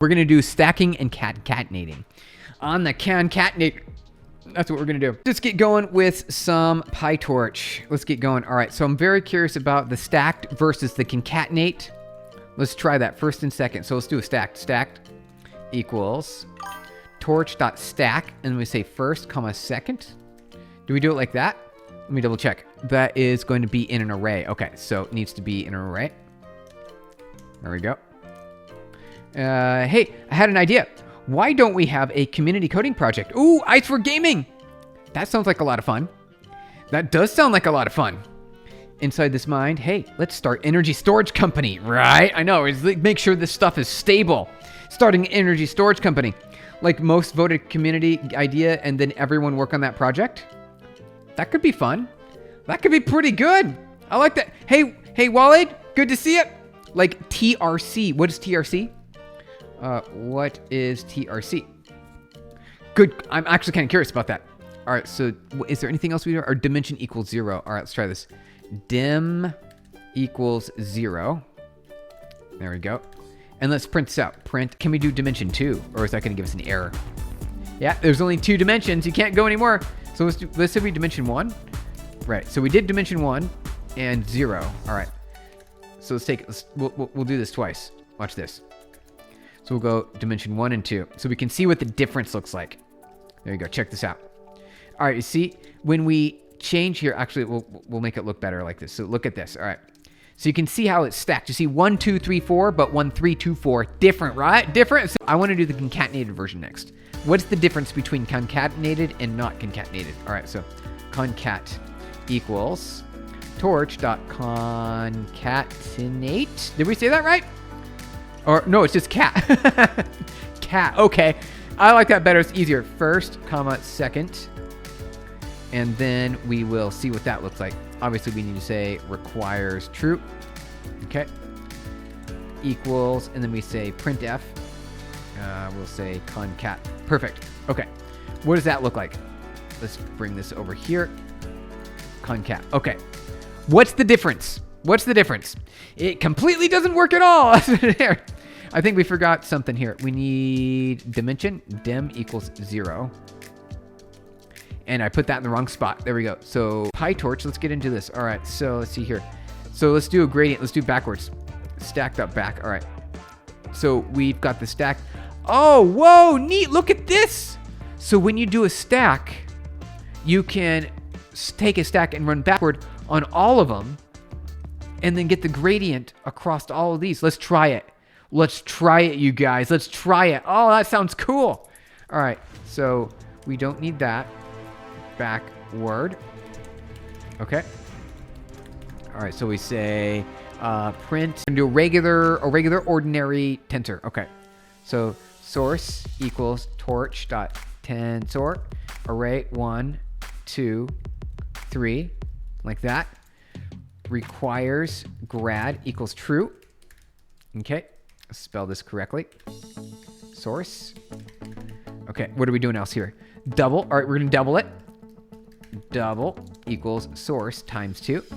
We're going to do stacking and concatenating. On the concatenate, that's what we're going to do. Let's get going with some PyTorch. Let's get going. All right, so I'm very curious about the stacked versus the concatenate. Let's try that first and second. So let's do a stacked. Stacked equals torch.stack, and we say first, comma, second. Do we do it like that? Let me double check. That is going to be in an array. Okay, so it needs to be in an array. There we go. Hey, I had an idea. Why don't we have a community coding project? Ooh, Ice for Gaming. That sounds like a lot of fun. That does sound like a lot of fun. Inside this mind, hey, let's start energy storage company, right? I know, make sure this stuff is stable. Starting an energy storage company. Like most voted community idea, and then everyone work on that project. That could be fun. That could be pretty good. I like that. Hey, Waleed, good to see you. Like TRC. What is TRC? What is TRC? Good. I'm actually kind of curious about that. All right. So is there anything else we do? Or dimension equals 0. All right. Let's try this. Dim equals 0. There we go. And let's print this out. Print. Can we do dimension 2? Or is that going to give us an error? Yeah. There's only 2 dimensions. You can't go anymore. So let's say we dimension 1. Right. So we did dimension 1 and 0. All right. So we'll do this twice. Watch this. So we'll go dimension 1 and 2. So we can see what the difference looks like. There you go. Check this out. All right. You see, when we change here, actually, we'll make it look better like this. So look at this. All right. So you can see how it's stacked. You see 1, 2, 3, 4, but 1, 3, 2, 4. Different, right? Different. So I want to do the concatenated version next. What's the difference between concatenated and not concatenated? All right. So concat equals torch.concatenate. Did we say that right? Or no, it's just cat. Cat. Okay. I like that better. It's easier. First, comma, second. And then we will see what that looks like. Obviously, we need to say requires true. Okay. Equals, and then we say printf. We'll say concat. Perfect. Okay. What does that look like? Let's bring this over here. Concat. Okay. What's the difference? What's the difference? It completely doesn't work at all. I think we forgot something here. We need dimension. Dim equals 0. And I put that in the wrong spot. There we go. So PyTorch, let's get into this. All right, so let's see here. So let's do a gradient. Let's do backwards. Stacked up back. All right. So we've got the stack. Oh, whoa, neat. Look at this. So when you do a stack, you can take a stack and run backward on all of them and then get the gradient across all of these. Let's try it. Let's try it, you guys. Let's try it. Oh, that sounds cool. All right, so we don't need that. Backward. Okay. All right, so we say print and do a regular ordinary tensor. Okay. So source equals torch.tensor array 1, 2, 3, like that. Requires grad equals true. Okay. Spell this correctly. Source. Okay. What are we doing else here? Double. All right, we're going to double it. Double equals source times 2.